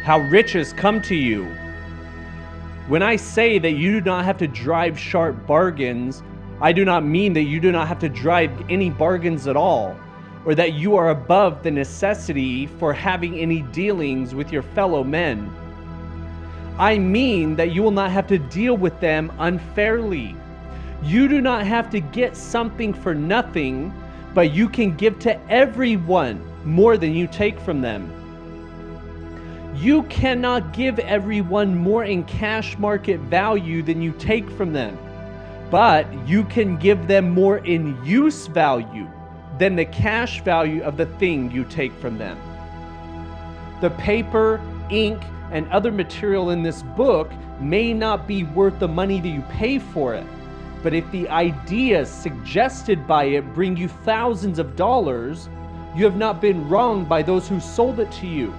How riches come to you. When I say that you do not have to drive sharp bargains, I do not mean that you do not have to drive any bargains at all, or that you are above the necessity for having any dealings with your fellow men. I mean that you will not have to deal with them unfairly. You do not have to get something for nothing, but you can give to everyone more than you take from them. You cannot give everyone more in cash market value than you take from them, but you can give them more in use value than the cash value of the thing you take from them. The paper, ink, and other material in this book may not be worth the money that you pay for it, but if the ideas suggested by it bring you thousands of dollars, you have not been wronged by those who sold it to you.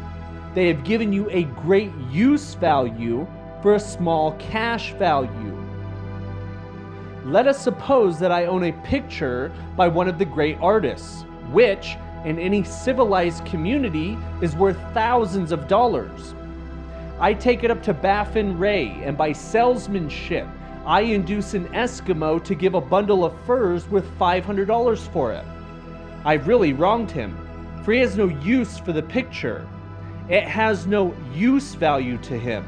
They have given you a great use value for a small cash value. Let us suppose that I own a picture by one of the great artists, which, in any civilized community, is worth thousands of dollars. I take it up to Baffin Ray, and by salesmanship, I induce an Eskimo to give a bundle of furs worth $500 for it. I've really wronged him, for he has no use for the picture. It has no use value to him.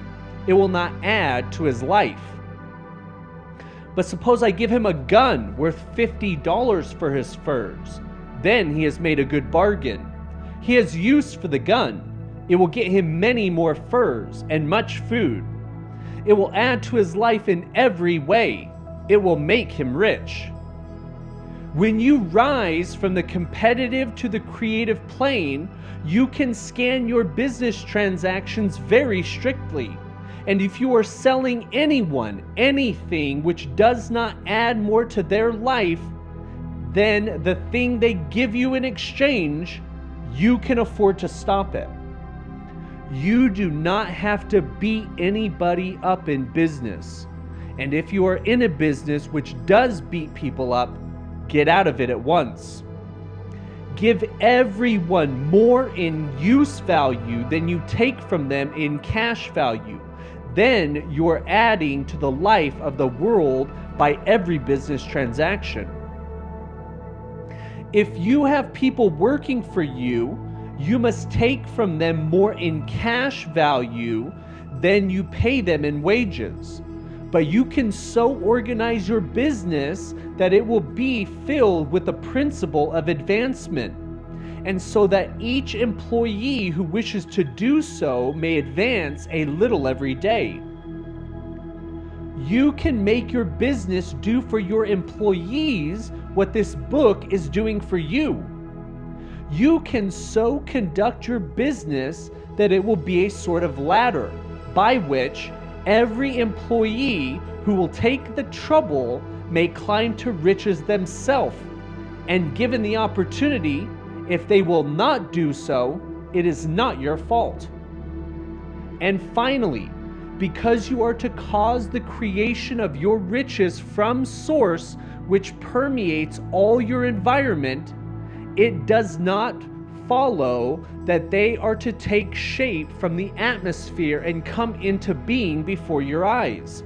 It will not add to his life. But suppose I give him a gun worth $50 for his furs. Then he has made a good bargain. He has use for the gun. It will get him many more furs and much food. It will add to his life in every way. It will make him rich. When you rise from the competitive to the creative plane, you can scan your business transactions very strictly. And if you are selling anyone anything which does not add more to their life than the thing they give you in exchange, you can afford to stop it. You do not have to beat anybody up in business. And if you are in a business which does beat people up, get out of it at once. Give everyone more in use value than you take from them in cash value. Then you are adding to the life of the world by every business transaction. If you have people working for you, you must take from them more in cash value than you pay them in wages. But you can so organize your business that it will be filled with the principle of advancement, and so that each employee who wishes to do so may advance a little every day. You can make your business do for your employees what this book is doing for you. You can so conduct your business that it will be a sort of ladder by which every employee who will take the trouble may climb to riches themselves, and given the opportunity, if they will not do so, it is not your fault. And finally, because you are to cause the creation of your riches from source which permeates all your environment, it does not follow that they are to take shape from the atmosphere and come into being before your eyes.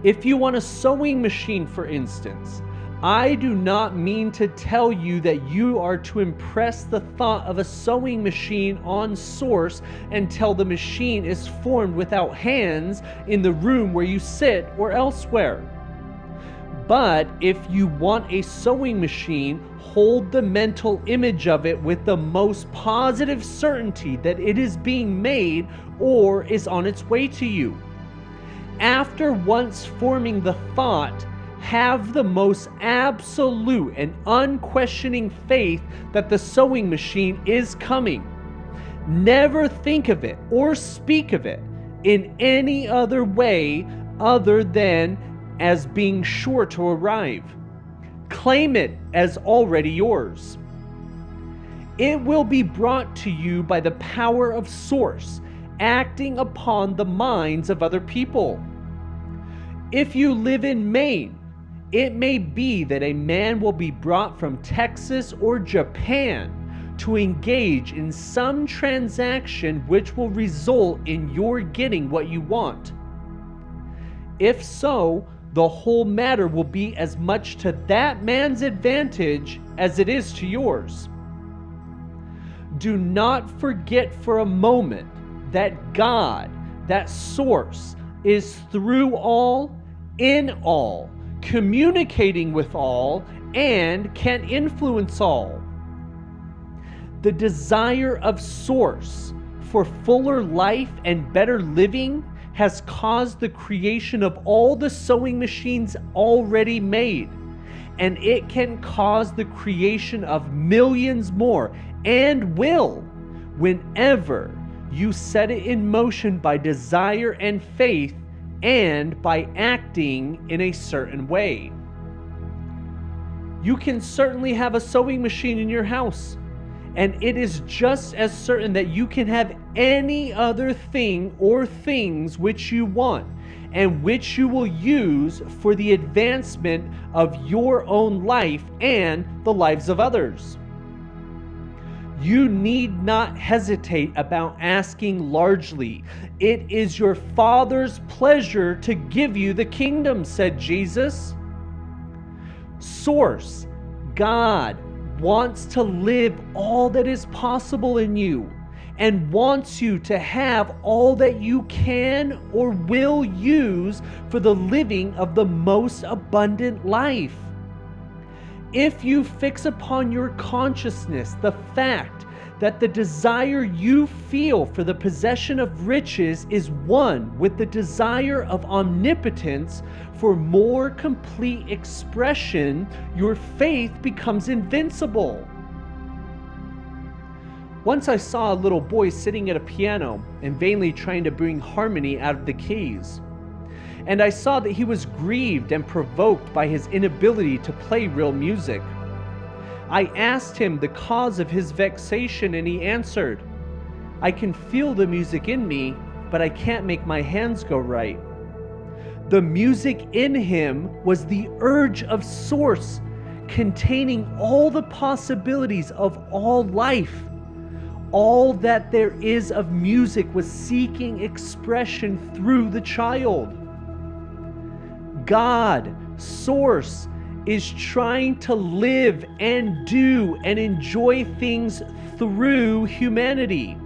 If you want a sewing machine, for instance, I do not mean to tell you that you are to impress the thought of a sewing machine on source until the machine is formed without hands in the room where you sit or elsewhere. But if you want a sewing machine, hold the mental image of it with the most positive certainty that it is being made or is on its way to you. After once forming the thought, have the most absolute and unquestioning faith that the sewing machine is coming. Never think of it or speak of it in any other way other than as being sure to arrive. Claim it as already yours. It will be brought to you by the power of Source, acting upon the minds of other people. If you live in Maine, it may be that a man will be brought from Texas or Japan to engage in some transaction which will result in your getting what you want? If so, the whole matter will be as much to that man's advantage as it is to yours. Do not forget for a moment that God, that source, is through all, in all, communicating with all, and can influence all. The desire of source for fuller life and better living has caused the creation of all the sewing machines already made, and it can cause the creation of millions more, and will, whenever you set it in motion by desire and faith and by acting in a certain way. You can certainly have a sewing machine in your house, and it is just as certain that you can have any other thing or things which you want and which you will use for the advancement of your own life and the lives of others. You need not hesitate about asking largely. It is your Father's pleasure to give you the kingdom, said Jesus. Source, God, wants to live all that is possible in you and wants you to have all that you can or will use for the living of the most abundant life. If you fix upon your consciousness the fact that the desire you feel for the possession of riches is one with the desire of omnipotence for more complete expression, your faith becomes invincible. Once I saw a little boy sitting at a piano and vainly trying to bring harmony out of the keys. And I saw that he was grieved and provoked by his inability to play real music. I asked him the cause of his vexation, and he answered, "I can feel the music in me, but I can't make my hands go right." The music in him was the urge of source, containing all the possibilities of all life. All that there is of music was seeking expression through the child. God, source, is trying to live and do and enjoy things through humanity.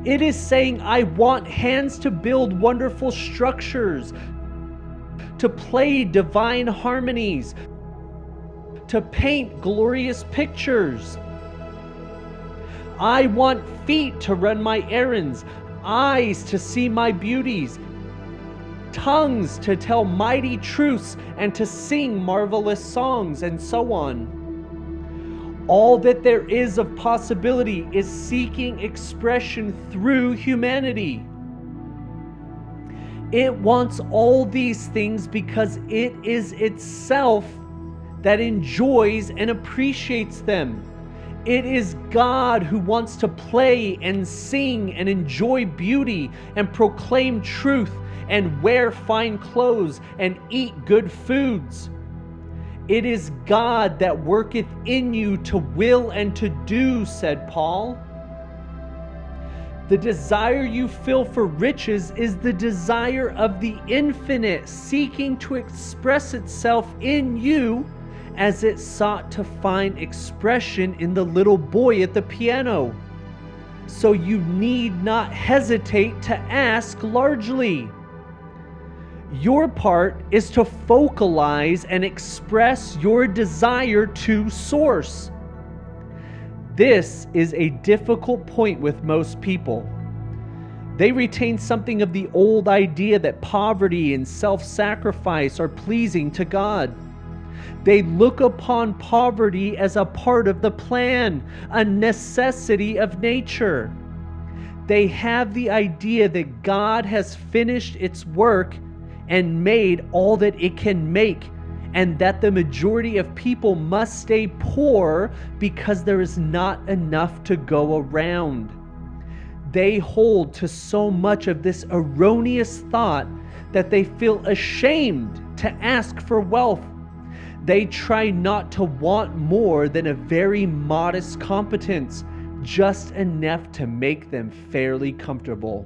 It is saying, I want hands to build wonderful structures, to play divine harmonies, to paint glorious pictures. I want feet to run my errands, eyes to see my beauties, tongues to tell mighty truths and to sing marvelous songs, and so on. All that there is of possibility is seeking expression through humanity. It wants all these things because it is itself that enjoys and appreciates them. It is God who wants to play and sing and enjoy beauty and proclaim truth and wear fine clothes and eat good foods. It is God that worketh in you to will and to do, said Paul. The desire you feel for riches is the desire of the infinite seeking to express itself in you as it sought to find expression in the little boy at the piano. So you need not hesitate to ask largely. Your part is to focalize and express your desire to source. This is a difficult point with most people. They retain something of the old idea that poverty and self-sacrifice are pleasing to God. They look upon poverty as a part of the plan, a necessity of nature. They have the idea that God has finished its work and made all that it can make, and that the majority of people must stay poor because there is not enough to go around. They hold to so much of this erroneous thought that they feel ashamed to ask for wealth. They try not to want more than a very modest competence, just enough to make them fairly comfortable.